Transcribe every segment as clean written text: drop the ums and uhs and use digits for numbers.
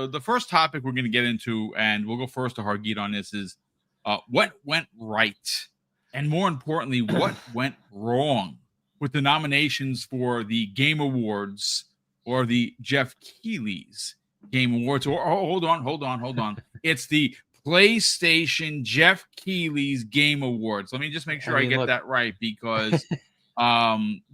the first topic we're going to get into, and we'll go first to Hargeet on this, is what went right, and more importantly, what went wrong with the nominations for the Game Awards or the Geoff Keighley's Game Awards. Or hold on. It's the PlayStation Geoff Keighley's Game Awards. Let me just make sure I get that right, because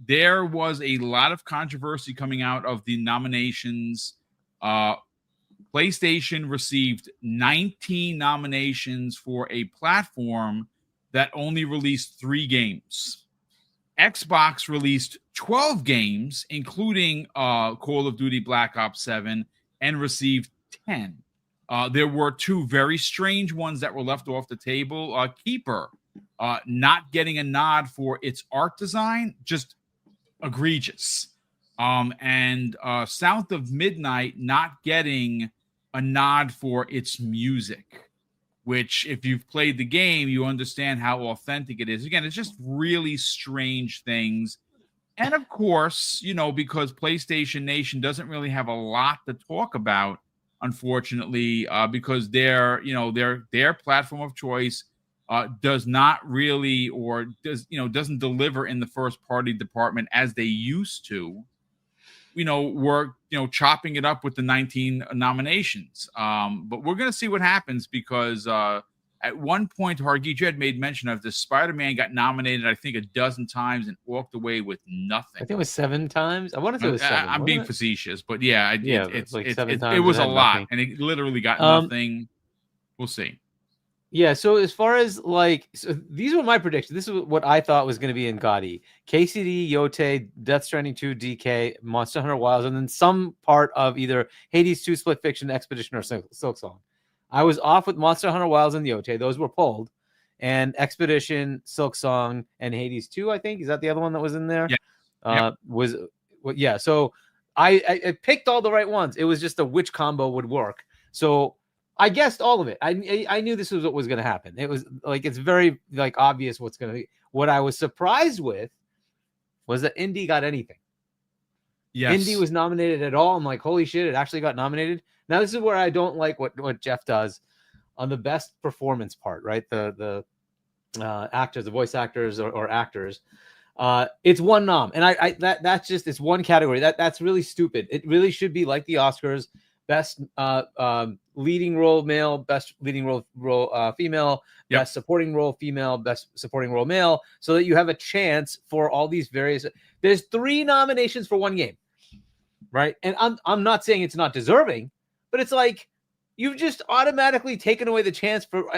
there was a lot of controversy coming out of the nominations. PlayStation received 19 nominations for a platform that only released 3 games. Xbox released 12 games, including Call of Duty Black Ops 7, and received 10. There were 2 very strange ones that were left off the table. Keeper not getting a nod for its art design, just egregious. And South of Midnight not getting a nod for its music, which, if you've played the game, you understand how authentic it is. Again, it's just really strange things. And of course, because PlayStation Nation doesn't really have a lot to talk about, unfortunately, because their platform of choice does not really, or doesn't deliver in the first party department as they used to. We're chopping it up with the 19 nominations. But we're going to see what happens, because at one point, Hargeet, you had made mention of this. Spider-Man got nominated, I think, 12 times and walked away with nothing. I think it was 7 times. I want to say it was 7. I'm being facetious, but yeah, it's like 7 times. It was a lot, nothing. And it literally got nothing. We'll see. Yeah, so as far as these were my predictions. This is what I thought was going to be in GOTY. KCD, Yote, Death Stranding 2, DK, Monster Hunter Wilds, and then some part of either Hades 2, Split Fiction, Expedition, or Silksong. I was off with Monster Hunter Wilds and Yote. Those were pulled. And Expedition, Silksong, and Hades 2, I think. Is that the other one that was in there? Yeah. So I picked all the right ones. It was just which combo would work. So I guessed all of it. I knew this was what was going to happen. It was it's very obvious what's going to be. What I was surprised with was that Indie got anything. Yes. Indie was nominated at all. I'm like, holy shit, it actually got nominated. Now this is where I don't like what Geoff does on the best performance part, right? The actors, the voice actors or actors. It's one nom, and that's just it's one category. That's really stupid. It really should be like the Oscars. Best leading role male, best leading role female, best supporting role female, best supporting role male, so that you have a chance for all these various. There's 3 nominations for one game, right? And I'm not saying it's not deserving, but it's like you've just automatically taken away the chance for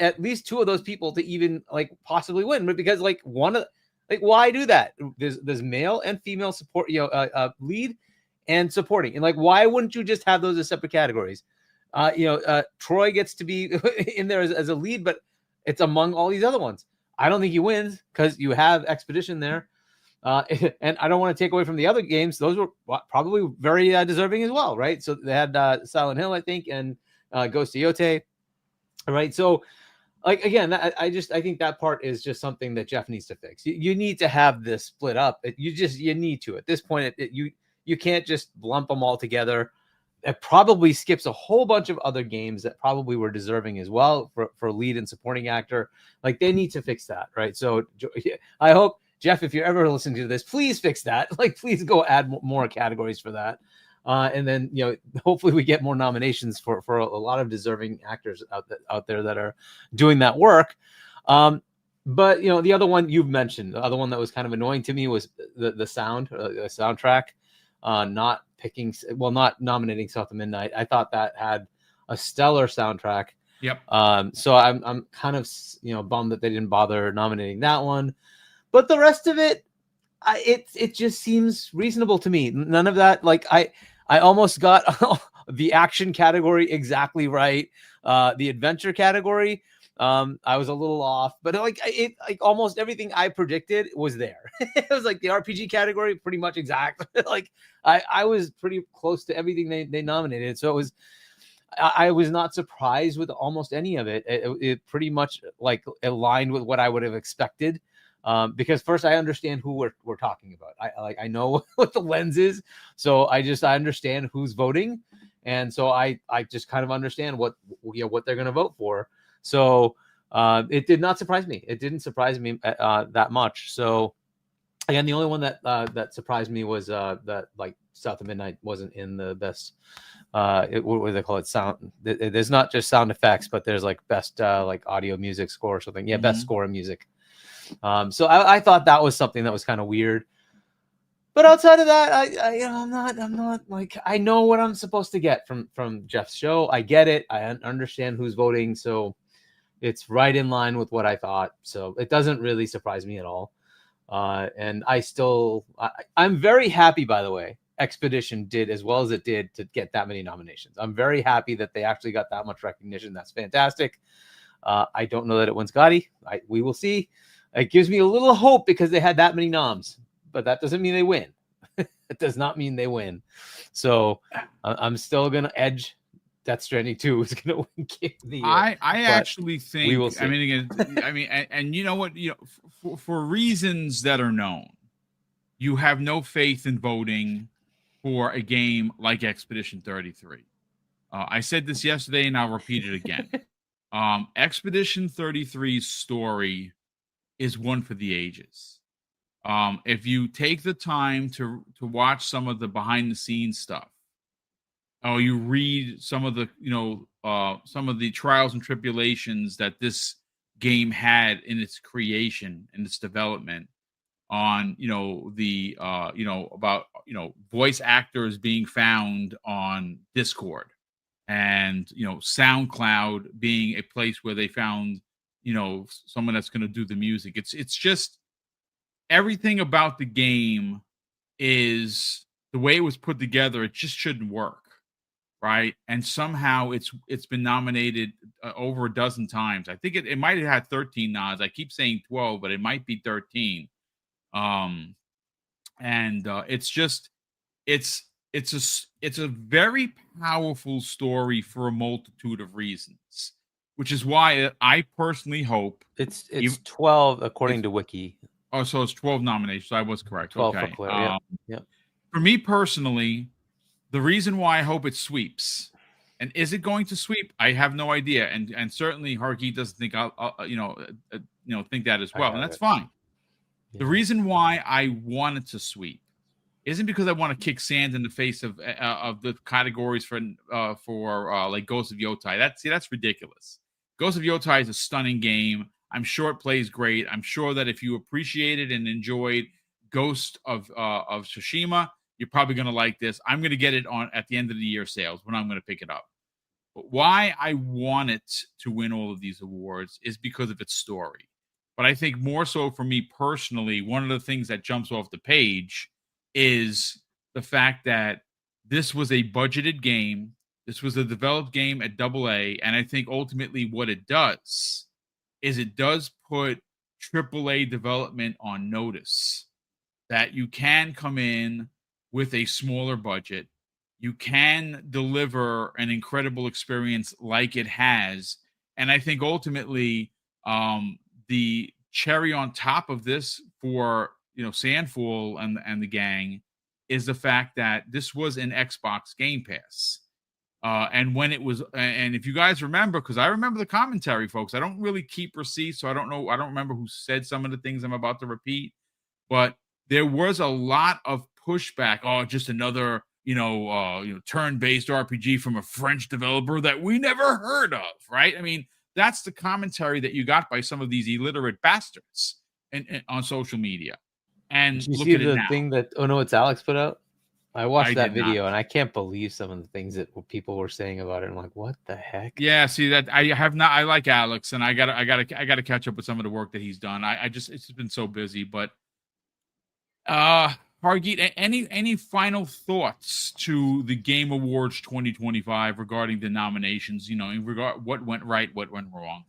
at least 2 of those people to even possibly win, but because why do that? There's male and female support, lead and supporting, and why wouldn't you just have those as separate categories? Troy gets to be in there as a lead, but it's among all these other ones. I don't think he wins because you have Expedition there, and I don't want to take away from the other games. Those were probably very deserving as well, right? So they had Silent Hill, I think, and Ghost of Yote, right? So again, I think that part is just something that Geoff needs to fix. You need to have this split up. You need to at this point. You can't just lump them all together. It probably skips a whole bunch of other games that probably were deserving as well for lead and supporting actor. They need to fix that, right? So I hope, Geoff, if you're ever listening to this, please fix that. Please go add more categories for that. And then, hopefully we get more nominations for a lot of deserving actors out there that are doing that work. But, the other one you've mentioned, the other one that was kind of annoying to me was the soundtrack. Not nominating South of Midnight. I thought that had a stellar soundtrack. Yep. So I'm kind of bummed that they didn't bother nominating that one, but the rest of it, it just seems reasonable to me. None of that. I almost got the action category exactly right. The adventure category, I was a little off, but almost everything I predicted was there. It was the RPG category, pretty much exact. I was pretty close to everything they nominated. So I was not surprised with almost any of it. It pretty much aligned with what I would have expected. Because first I understand who we're talking about. I know what the lens is. So I understand who's voting. and so I just kind of understand what they're going to vote for. So it did not surprise me. It didn't surprise me that much. So again, the only one that surprised me was that like South of Midnight wasn't in the best. What do they call it? Sound. There's not just sound effects, but there's like best like audio music score or something. Yeah, best score of music. So I thought that was something that was kind of weird. But outside of that, I'm not like, I know what I'm supposed to get from Geoff's show. I get it. I understand who's voting, so it's right in line with what I thought. So it doesn't really surprise me at all. And I'm very happy, by the way, Expedition did as well as it did to get that many nominations. I'm very happy that they actually got that much recognition. That's fantastic. I don't know that it wins Gotti. We will see. It gives me a little hope because they had that many noms, but that doesn't mean they win. It does not mean they win. So I'm still going to edge Death Stranding 2 is going to win Game of the Year. I actually think, we will see. I mean, again, and you know what, for reasons that are known, you have no faith in voting for a game like Expedition 33. I said this yesterday and I'll repeat it again. Expedition 33's story is one for the ages. If you take the time to watch some of the behind the scenes stuff, or you read some of the some of the trials and tribulations that this game had in its creation and its development, on about voice actors being found on Discord, and SoundCloud being a place where they found someone that's going to do the music. It's just everything about the game is the way it was put together. It just shouldn't work, right? And somehow it's been nominated over a dozen times. I think it might have had 13 nods. I keep saying 12, but it might be 13. It's a very powerful story for a multitude of reasons, which is why I personally hope it's 12 according to Wiki. Oh, so it's 12 nominations. I was correct. 12 okay. For Claire, yeah. For me personally, the reason why I hope it sweeps, and is it going to sweep? I have no idea, and certainly Hargeet doesn't think I'll think that as well, and that's fine. Yeah. The reason why I wanted to sweep isn't because I want to kick sand in the face of the categories for like Ghost of Yotai. That's ridiculous. Ghost of Yotai is a stunning game. I'm sure it plays great. I'm sure that if you appreciated and enjoyed Ghost of Tsushima, you're probably going to like this. I'm going to get it at the end of the year sales when I'm going to pick it up. But why I want it to win all of these awards is because of its story. But I think more so for me personally, one of the things that jumps off the page is the fact that this was a budgeted game. This was a developed game at AA. And I think ultimately what it does is it does put AAA development on notice that you can come in with a smaller budget. You can deliver an incredible experience like it has. And I think ultimately the cherry on top of this for Sandfall and the gang is the fact that this was an Xbox Game Pass. And when it was, and if you guys remember, because I remember the commentary, folks, I don't really keep receipts, so I don't know. I don't remember who said some of the things I'm about to repeat, but there was a lot of pushback. Oh, just another, turn-based RPG from a French developer that we never heard of, right? I mean, that's the commentary that you got by some of these illiterate bastards on social media. And did you look see at the it now. thing that It's Alex put out? I watched that video and I can't believe some of the things that people were saying about it. I'm like, what the heck? Yeah, see that I have not. I like Alex, and I gotta catch up with some of the work that he's done. It's just been so busy. But Hargeet, any final thoughts to the Game Awards 2025 regarding the nominations? In regard what went right, what went wrong.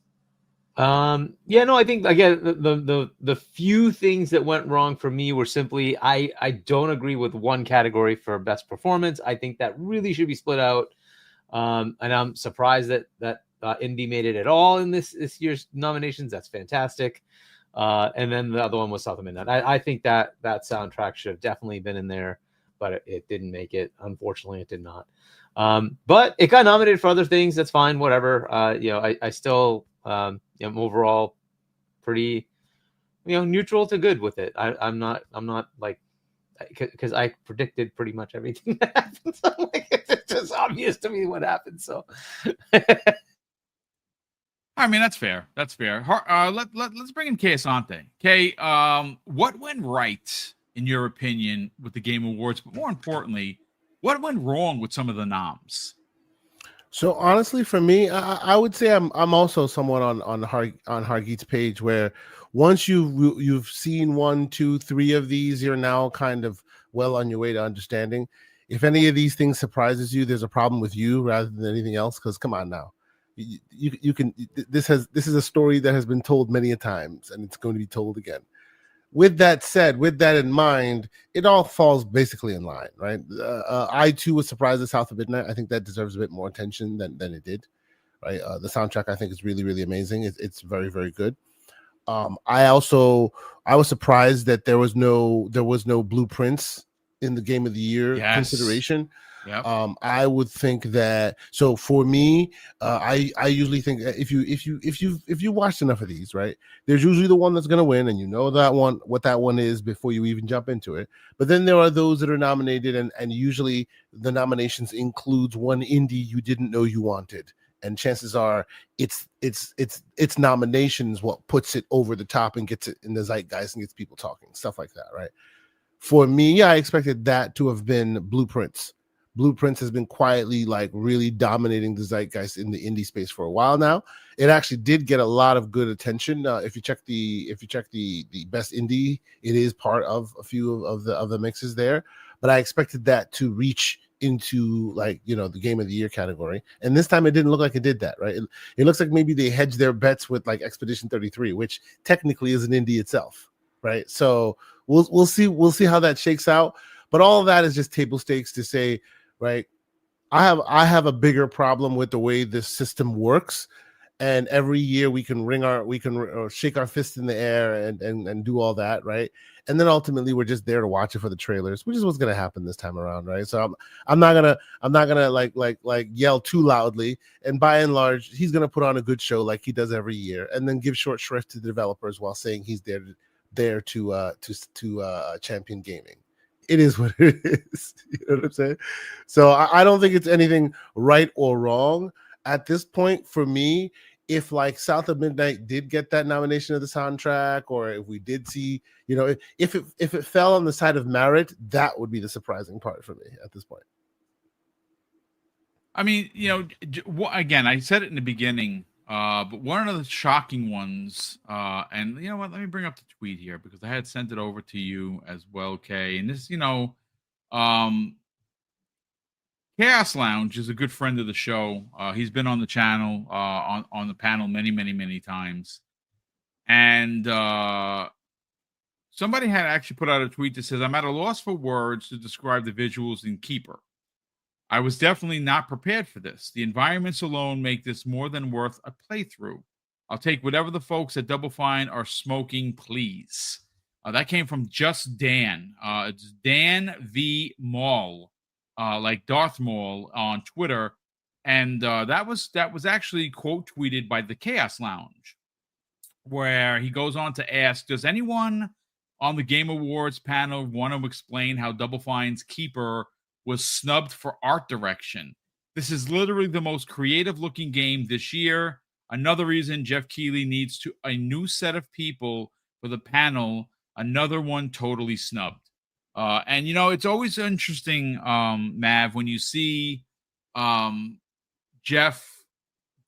I think again the few things that went wrong for me were simply I don't agree with one category for best performance. I think that really should be split out. And I'm surprised that Indie made it at all in this year's nominations. That's fantastic. And then the other one was South of Midnight. I think that soundtrack should have definitely been in there, but it didn't make it. Unfortunately, it did not. But it got nominated for other things. That's fine. Whatever. I still am overall pretty, neutral to good with it. I'm not like, because I predicted pretty much everything that happened. So it's just obvious to me what happened. So, I mean, that's fair. Let's bring in Kay Asante. Kay, what went right in your opinion with the Game Awards? But more importantly, what went wrong with some of the noms? So honestly, for me, I would say I'm also somewhat on Hargeet's page, where once you've seen 1, 2, 3 of these, you're now kind of well on your way to understanding. If any of these things surprises you, there's a problem with you rather than anything else. Because come on now, you can. This is a story that has been told many a times, and it's going to be told again. With that said, with that in mind, it all falls basically in line, right? I too was surprised at South of Midnight. I think that deserves a bit more attention than it did, right? The soundtrack I think is really, really amazing. It's very, very good. I was surprised that there was no blueprints in the Game of the Year consideration. Yep. I would think that. So for me, I usually think that if you watched enough of these, right, there's usually the one that's going to win, and you know that one, what that one is before you even jump into it. But then there are those that are nominated, and usually the nominations includes one indie you didn't know you wanted, and chances are it's nominations what puts it over the top and gets it in the zeitgeist and gets people talking, stuff like that, right? For me, I expected that to have been Blueprints. Blueprints has been quietly like really dominating the zeitgeist in the indie space for a while now. It actually did get a lot of good attention. If you check the best indie, it is part of a few of the mixes there. But I expected that to reach into like the Game of the Year category, and this time it didn't look like it did that, right? It looks like maybe they hedged their bets with like Expedition 33, which technically is an indie itself, right? So we'll see how that shakes out. But all of that is just table stakes to say, right? I have a bigger problem with the way this system works, and every year we can shake our fist in the air and do all that, right? And then ultimately we're just there to watch it for the trailers, which is what's going to happen this time around, right? So I'm not gonna like yell too loudly, and by and large he's gonna put on a good show like he does every year, and then give short shrift to the developers while saying he's there to champion gaming. It is what it is. You know what I'm saying? So I don't think it's anything right or wrong at this point for me. If like South of Midnight did get that nomination of the soundtrack, or if we did see, if it fell on the side of merit, that would be the surprising part for me at this point. I mean, again, I said it in the beginning, but one of the shocking ones, and you know what, let me bring up the tweet here because I had sent it over to you as well, Kay. And this, Chaos Lounge is a good friend of the show. He's been on the channel, on the panel many, many, many times. And somebody had actually put out a tweet that says, "I'm at a loss for words to describe the visuals in Keeper. I was definitely not prepared for this. The environments alone make this more than worth a playthrough. I'll take whatever the folks at Double Fine are smoking, please." That came from Just Dan. It's Dan V. Maul, like Darth Maul on Twitter. And that was actually quote tweeted by the Chaos Lounge, where he goes on to ask, does anyone on the Game Awards panel want to explain how Double Fine's Keeper was snubbed for art direction? This is literally the most creative looking game this year. Another reason Geoff Keighley needs a new set of people for the panel. Another one totally snubbed. And it's always interesting, Mav, when you see Geoff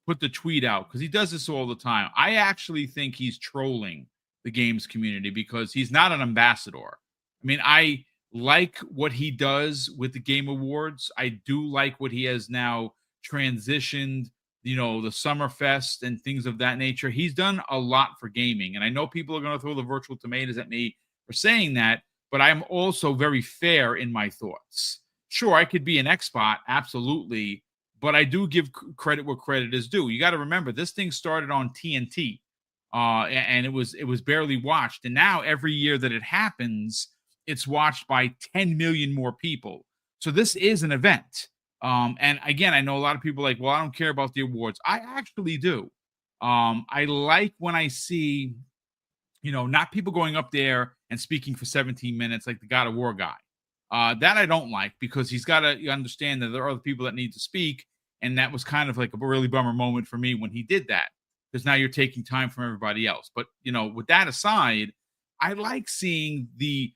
put the tweet out, because he does this all the time. I actually think he's trolling the games community because he's not an ambassador. I mean, I like what he does with the Game Awards. I do like what he has now transitioned, the Summerfest and things of that nature. He's done a lot for gaming. And I know people are going to throw the virtual tomatoes at me for saying that, but I'm also very fair in my thoughts. Sure, I could be an expert, absolutely, but I do give credit where credit is due. You got to remember, this thing started on TNT, and it was barely watched. And now every year that it happens, it's watched by 10 million more people. So this is an event. And again, I know a lot of people are like, well, I don't care about the awards. I actually do. I like when I see, not people going up there and speaking for 17 minutes like the God of War guy. That I don't like, because he's got to understand that there are other people that need to speak. And that was kind of like a really bummer moment for me when he did that, because now you're taking time from everybody else. But, with that aside, I like seeing the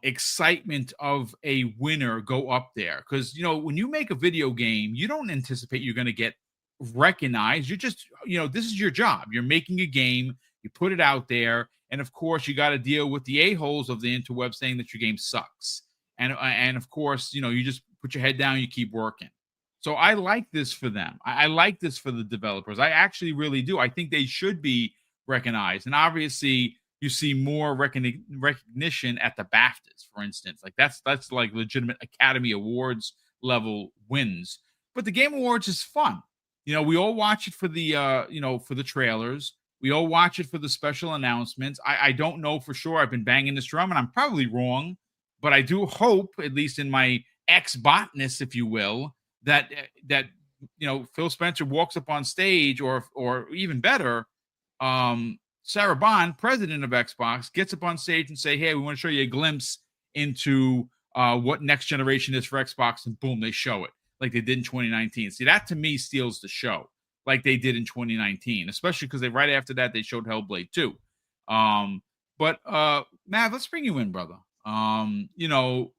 excitement of a winner go up there, because, when you make a video game, you don't anticipate you're going to get recognized. You're just, this is your job. You're making a game, you put it out there, and of course you got to deal with the a-holes of the interweb saying that your game sucks. And of course, you just put your head down, you keep working. So I like this for them. I like this for the developers. I actually really do. I think they should be recognized. And obviously, you see more recognition at the BAFTAs, for instance. Like that's like legitimate Academy Awards level wins. But the Game Awards is fun. We all watch it for the for the trailers. We all watch it for the special announcements. I don't know for sure. I've been banging this drum, and I'm probably wrong, but I do hope, at least in my ex-botness, if you will, that Phil Spencer walks up on stage, or even better, Sarah Bond, president of Xbox, gets up on stage and say, hey, we want to show you a glimpse into what next generation is for Xbox, and boom, they show it like they did in 2019. See, that to me steals the show, like they did in 2019, especially because right after that they showed Hellblade 2. But Mav, let's bring you in, brother. You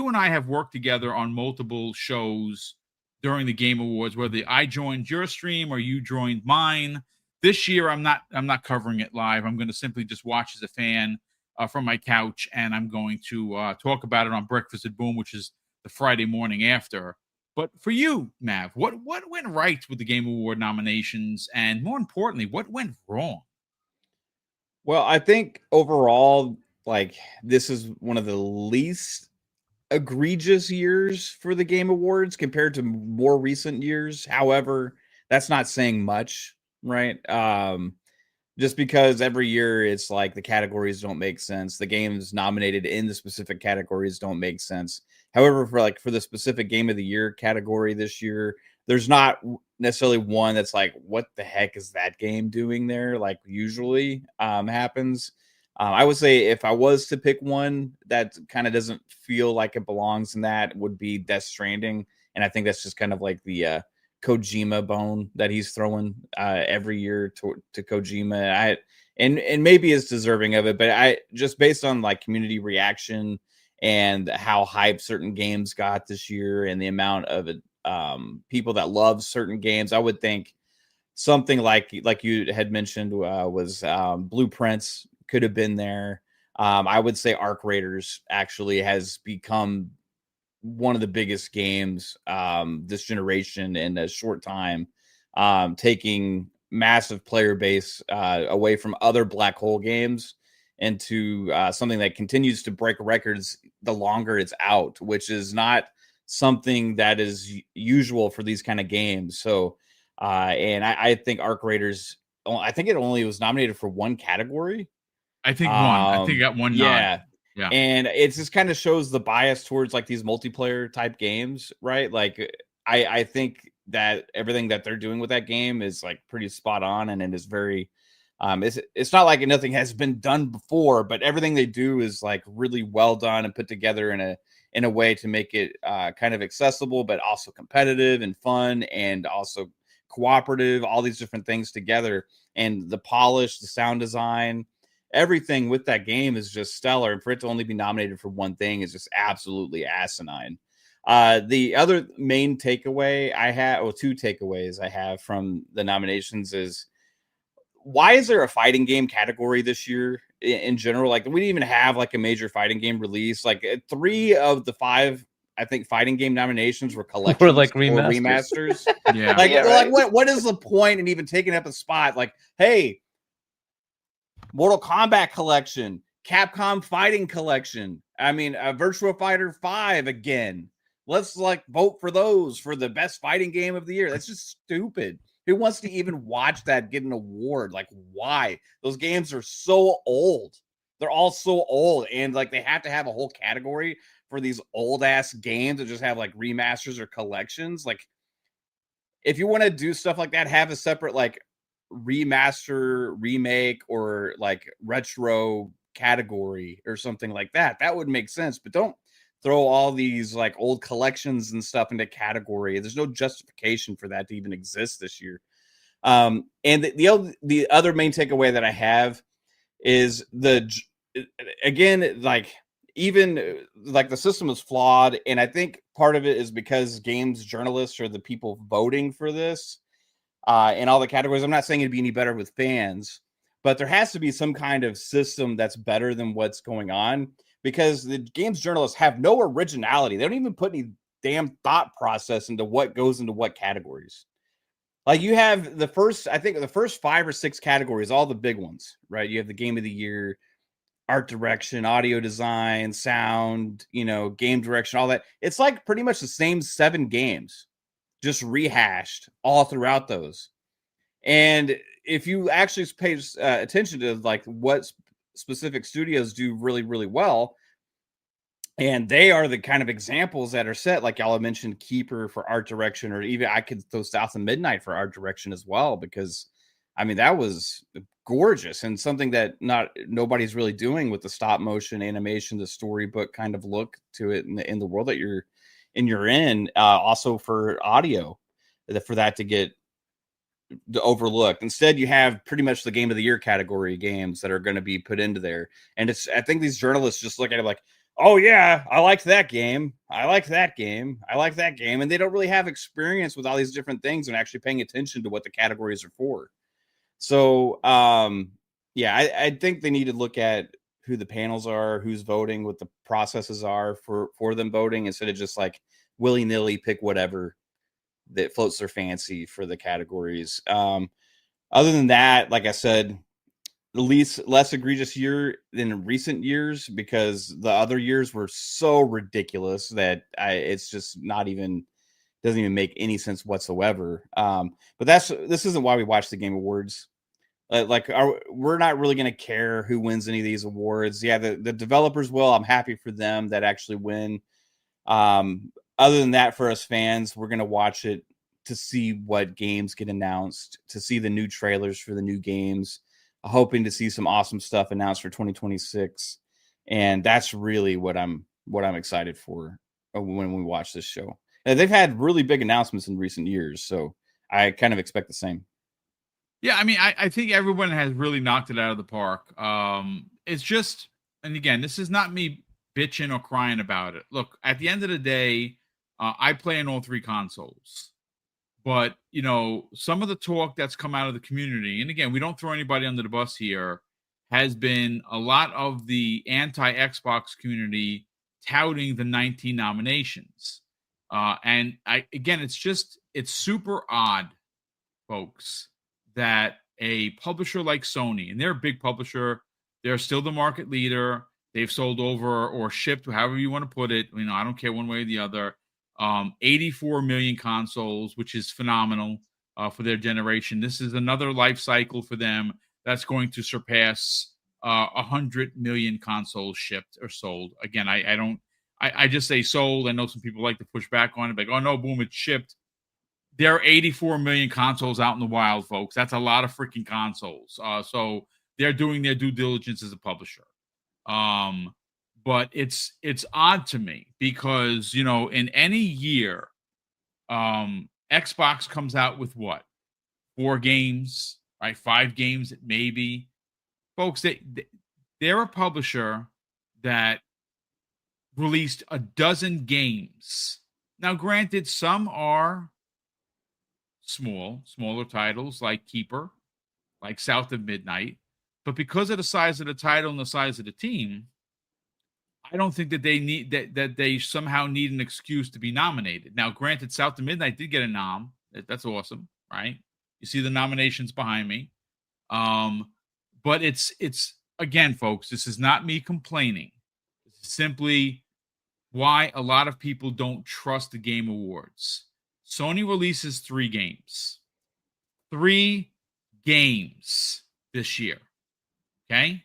and I have worked together on multiple shows during the Game Awards, whether I joined your stream or you joined mine. This year, I'm not covering it live. I'm going to simply just watch as a fan from my couch, and I'm going to talk about it on Breakfast at Boom, which is the Friday morning after. But for you, Mav, what went right with the Game Award nominations, and more importantly, what went wrong? Well, I think overall, like, this is one of the least egregious years for the Game Awards compared to more recent years. However, that's not saying much, right? Just because every year it's like the categories don't make sense. The games nominated in the specific categories don't make sense. However, for the specific Game of the Year category this year, there's not necessarily one that's like, what the heck is that game doing there? Like usually happens. I would say if I was to pick one that kind of doesn't feel like it belongs in that, would be Death Stranding. And I think that's just kind of like the Kojima bone that he's throwing every year to Kojima. And maybe is deserving of it, but I just based on like community reaction and how hyped certain games got this year and the amount of people that love certain games, I would think something like you had mentioned was Blueprints could have been there. I would say Arc Raiders actually has become one of the biggest games this generation in a short time, taking massive player base away from other black hole games into something that continues to break records the longer it's out, which is not something that is usual for these kind of games. So, and I think Arc Raiders, I think it only was nominated for one category. I think one. I think it got one. Yeah. Nod. Yeah. And it just kind of shows the bias towards like these multiplayer type games, right? Like I think that everything that they're doing with that game is like pretty spot on, and it is very it's not like nothing has been done before, but everything they do is like really well done and put together in a way to make it kind of accessible, but also competitive and fun and also cooperative, all these different things together. And the polish, the sound design, everything with that game is just stellar. And for it to only be nominated for one thing is just absolutely asinine. The other main takeaway I have, or two takeaways I have from the nominations is, why is there a fighting game category this year in general? Like, we didn't even have like a major fighting game release. Like 3 of the 5, I think, fighting game nominations were collections Or like or remasters. Yeah. Like, Yeah, like right. what is the point in even taking up a spot? Like, hey, Mortal Kombat collection, Capcom fighting collection. I mean, Virtua Fighter 5 again. Let's like vote for those for the best fighting game of the year. That's just stupid. Who wants to even watch that get an award? Like, why? Those games are so old. they're all so old, and like they have to have a whole category for these old ass games that just have like remasters or collections. Like, if you want to do stuff like that, have a separate like remaster, remake, or like retro category or something like that. That would make sense, but don't throw all these like old collections and stuff into category. There's no justification for that to even exist this year. And the other main takeaway that I have is again, like, even like the system is flawed, and I think part of it is because games journalists are the people voting for this in all the categories. I'm not saying it'd be any better with fans, but there has to be some kind of system that's better than what's going on, because the games journalists have no originality. They don't even put any damn thought process into what goes into what categories. Like, you have the first 5 or 6 categories, all the big ones, right? You have the game of the year, art direction, audio design, sound, game direction, all that. It's like pretty much the same 7 games, just rehashed all throughout those. And if you actually pay attention to like what specific studios do really, really well, and they are the kind of examples that are set, like y'all have mentioned Keeper for art direction, or even I could throw South of Midnight for art direction as well, because I mean, that was gorgeous and something that nobody's really doing with the stop motion animation, the storybook kind of look to it in the world that you're in. Also for audio, for that to get overlooked. Instead, you have pretty much the game of the year category games that are going to be put into there. And I think these journalists just look at it like, oh yeah, I like that game. I like that game. I like that game. And they don't really have experience with all these different things and actually paying attention to what the categories are for. So, yeah, I think they need to look at who the panels are, who's voting, what the processes are for them voting, instead of just like willy-nilly pick whatever that floats their fancy for the categories. Other than that, like I said, less egregious year than recent years, because the other years were so ridiculous that it's just doesn't even make any sense whatsoever. But this isn't why we watch the Game Awards. We're not really going to care who wins any of these awards. Yeah, the developers will. I'm happy for them that actually win. Other than that, for us fans, we're going to watch it to see what games get announced, to see the new trailers for the new games, hoping to see some awesome stuff announced for 2026. And that's really what I'm excited for when we watch this show. And they've had really big announcements in recent years, so I kind of expect the same. Yeah, I mean, I think everyone has really knocked it out of the park. It's just, and again, this is not me bitching or crying about it. Look, at the end of the day, I play on all 3 consoles. But, some of the talk that's come out of the community, and again, we don't throw anybody under the bus here, has been a lot of the anti-Xbox community touting the 19 nominations. And it's super odd, folks, that a publisher like Sony, and they're a big publisher, they're still the market leader. They've sold over or shipped, however you want to put it. I don't care one way or the other. 84 million consoles, which is phenomenal for their generation. This is another life cycle for them that's going to surpass 100 million consoles shipped or sold. Again, I just say sold. I know some people like to push back on it, like, oh no, boom, it's shipped. There are 84 million consoles out in the wild, folks. That's a lot of freaking consoles. So they're doing their due diligence as a publisher. But it's odd to me because, in any year, Xbox comes out with what? 4 games, right? 5 games, maybe. Folks, they're a publisher that released a dozen games. Now, granted, some are smaller titles like Keeper, like South of Midnight. But because of the size of the title and the size of the team, I don't think that they need that they somehow need an excuse to be nominated. Now, granted, South of Midnight did get a nom. That's awesome, right? You see the nominations behind me. But it's again, folks, this is not me complaining. This is simply why a lot of people don't trust the Game Awards. Sony releases 3 games. 3 games this year. Okay?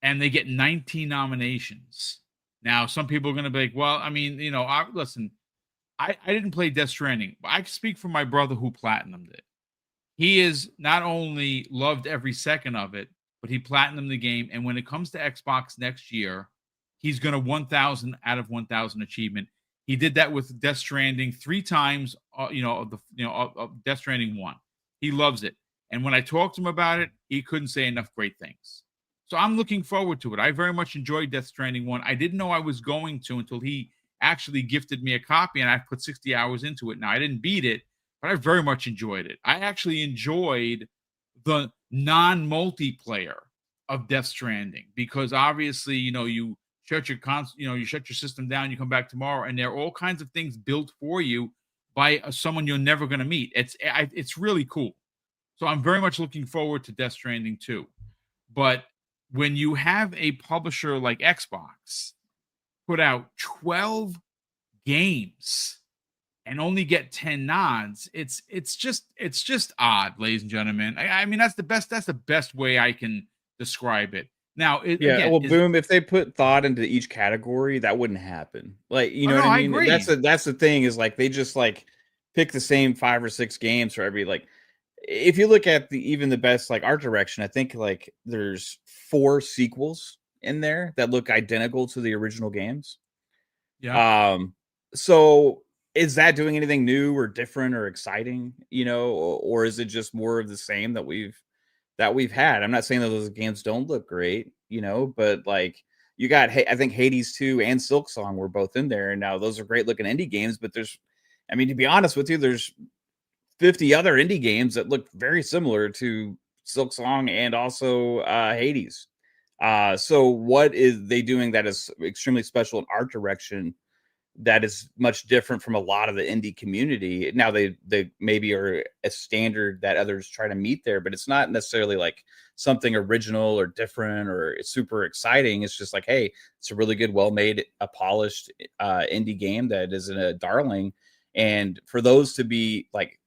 and they get 19 nominations. Now, some people are going to be like, well, I mean, listen, I didn't play Death Stranding, but I can speak for my brother who platinumed it. He is not only loved every second of it, but he platinumed the game. And when it comes to Xbox next year, he's going to 1,000 out of 1,000 achievement. He did that with Death Stranding 3 times. Death Stranding 1. He loves it. And when I talked to him about it, he couldn't say enough great things. So I'm looking forward to it. I very much enjoyed Death Stranding 1. I didn't know I was going to until he actually gifted me a copy, and I put 60 hours into it. Now, I didn't beat it, but I very much enjoyed it. I actually enjoyed the non-multiplayer of Death Stranding because obviously, you shut your shut your system down, you come back tomorrow, and there are all kinds of things built for you by someone you're never going to meet. It's really cool. So I'm very much looking forward to Death Stranding 2. But when you have a publisher like Xbox put out 12 games and only get 10 nods, it's just odd, ladies and gentlemen. I mean, that's the best way I can describe it. Now, Boom, if they put thought into each category, that wouldn't happen. Like, you know what I mean? I agree. That's the thing is like they just like pick the same 5 or 6 games for every like. If you look at even the best like art direction, I think like there's 4 sequels in there that look identical to the original games. Yeah. So is that doing anything new or different or exciting? Or is it just more of the same that we've had? I'm not saying that those games don't look great, but like you got, I think Hades 2 and Silksong were both in there, and now those are great looking indie games. But to be honest with you, there's 50 other indie games that look very similar to Silksong and also Hades. So what is they doing that is extremely special in art direction that is much different from a lot of the indie community? Now they maybe are a standard that others try to meet there, but it's not necessarily like something original or different or it's super exciting. It's just like, hey, it's a really good, well-made, a polished indie game that is a darling. And for those to be like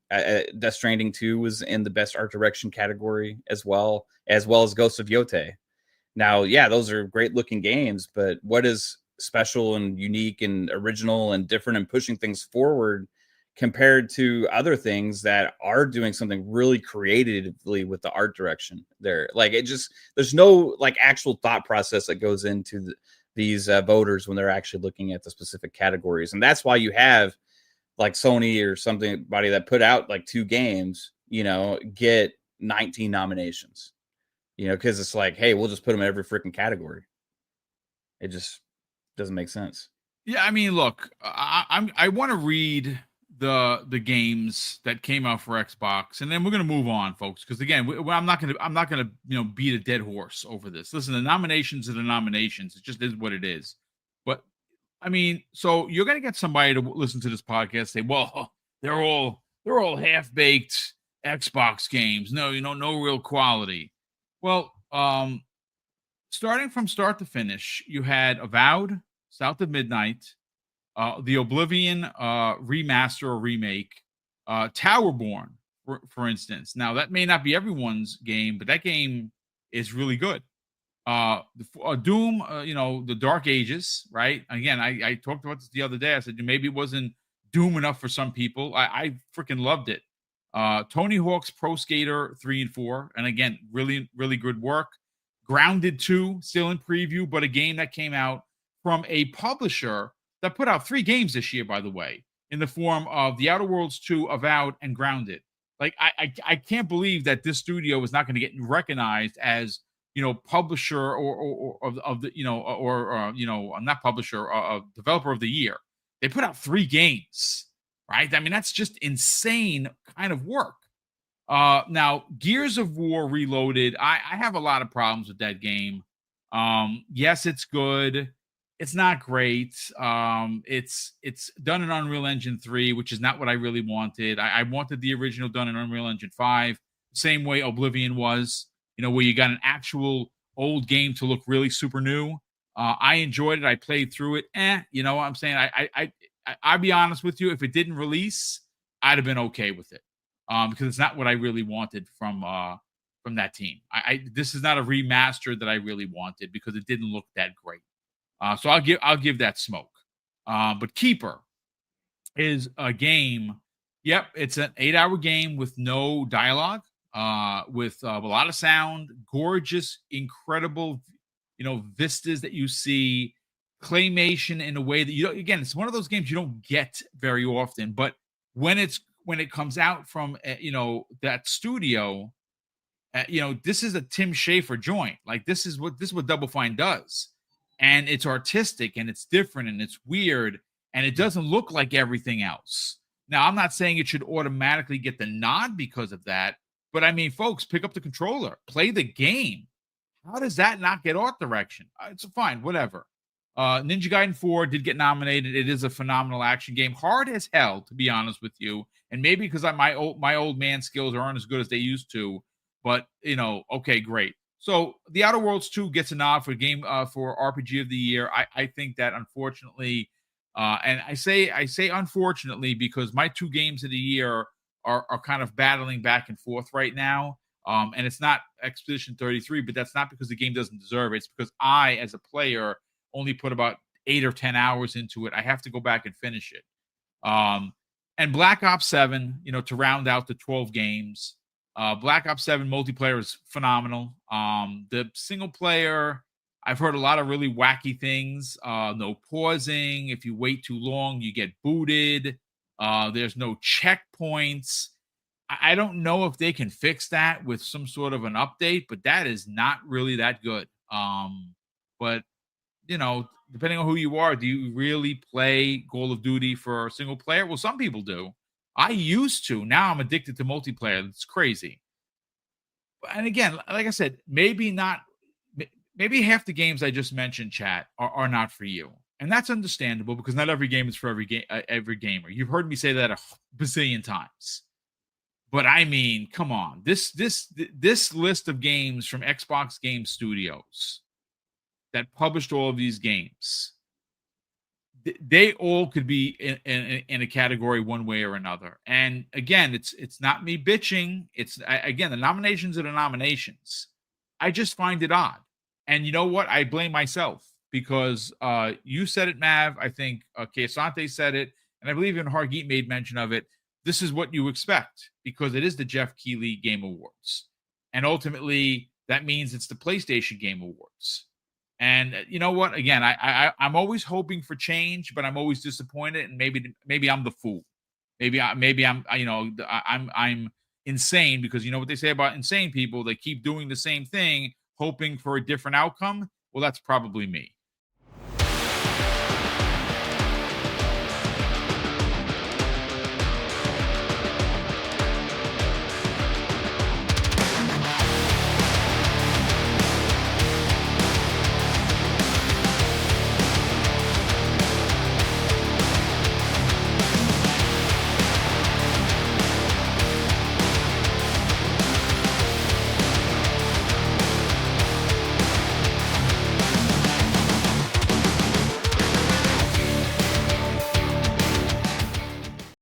Death Stranding 2 was in the best art direction category as well as Ghost of Yote. Now, yeah, those are great looking games, but what is special and unique and original and different and pushing things forward compared to other things that are doing something really creatively with the art direction there? Like there's no like actual thought process that goes into these voters when they're actually looking at the specific categories. And that's why you have like Sony or somebody that put out like 2 games, get 19 nominations, because it's like, hey, we'll just put them in every freaking category. It just doesn't make sense. Yeah, I mean, look, I want to read the games that came out for Xbox, and then we're gonna move on, folks, because again, I'm not gonna beat a dead horse over this. Listen, the nominations are the nominations. It just is what it is. But I mean, so you're gonna get somebody to listen to this podcast say, well, they're all half-baked Xbox games. No, no real quality. Well, starting from start to finish, you had Avowed, South of Midnight, the Oblivion remaster or remake, Towerborn, for instance. Now, that may not be everyone's game, but that game is really good. Doom, the Dark Ages, right? Again, I talked about this the other day. I said maybe it wasn't Doom enough for some people. I freaking loved it. Tony Hawk's Pro Skater 3 and 4, and again, really, really good work. Grounded 2, still in preview, but a game that came out from a publisher that put out 3 games this year, by the way, in the form of The Outer Worlds 2, Avowed, and Grounded. Like, I can't believe that this studio is not going to get recognized as publisher or not publisher, developer of the year. They put out 3 games, right? I mean, that's just insane kind of work. Now, Gears of War Reloaded, I have a lot of problems with that game. Yes, it's good. It's not great. It's done in Unreal Engine 3, which is not what I really wanted. I wanted the original done in Unreal Engine 5, same way Oblivion was, where you got an actual old game to look really super new. I enjoyed it. I played through it. You know what I'm saying? I'll be honest with you. If it didn't release, I'd have been okay with it. Because it's not what I really wanted from from that team. This is not a remaster that I really wanted because it didn't look that great. So I'll give that smoke. But Keeper is a game. Yep, it's an 8-hour game with no dialogue, with a lot of sound, gorgeous, incredible, vistas that you see, claymation in a way that you don't. Again, it's one of those games you don't get very often. But when it comes out from that studio, this is a Tim Schafer joint. Like this is what Double Fine does, and it's artistic and it's different and it's weird and it doesn't look like everything else. Now, I'm not saying it should automatically get the nod because of that, but I mean, folks, pick up the controller, play the game. How does that not get art direction? It's fine, whatever. Ninja Gaiden 4 did get nominated. It is a phenomenal action game, hard as hell, to be honest with you. And maybe because my old man skills aren't as good as they used to. But okay, great. So The Outer Worlds 2 gets a nod for game for RPG of the year. I think that unfortunately, and I say unfortunately because my 2 games of the year are kind of battling back and forth right now. And it's not Expedition 33, but that's not because the game doesn't deserve it. It's because I, as a player, only put about 8 or 10 hours into it. I have to go back and finish it. And Black Ops 7, to round out the 12 games. Black Ops 7 multiplayer is phenomenal. The single player, I've heard a lot of really wacky things. No pausing. If you wait too long, you get booted. There's no checkpoints. I don't know if they can fix that with some sort of an update, but that is not really that good. But depending on who you are, do you really play Call of Duty for a single player? Well, some people do. I used to. Now I'm addicted to multiplayer. It's crazy. And again, like I said, maybe half the games I just mentioned, chat, are not for you. And that's understandable because not every game is for every gamer. You've heard me say that a bazillion times. But I mean, come on. This list of games from Xbox Game Studios that published all of these games, they all could be in a category one way or another. And again, it's not me bitching. Again, the nominations are the nominations. I just find it odd. And you know what? I blame myself because you said it, Mav. I think Asante said it. And I believe even Hargeet made mention of it. This is what you expect because it is the Geoff Keighley Game Awards. And ultimately, that means it's the PlayStation Game Awards. And you know what? Again, I'm always hoping for change, but I'm always disappointed. And maybe I'm the fool. Maybe I'm insane because you know what they say about insane people? They keep doing the same thing, hoping for a different outcome. Well, that's probably me.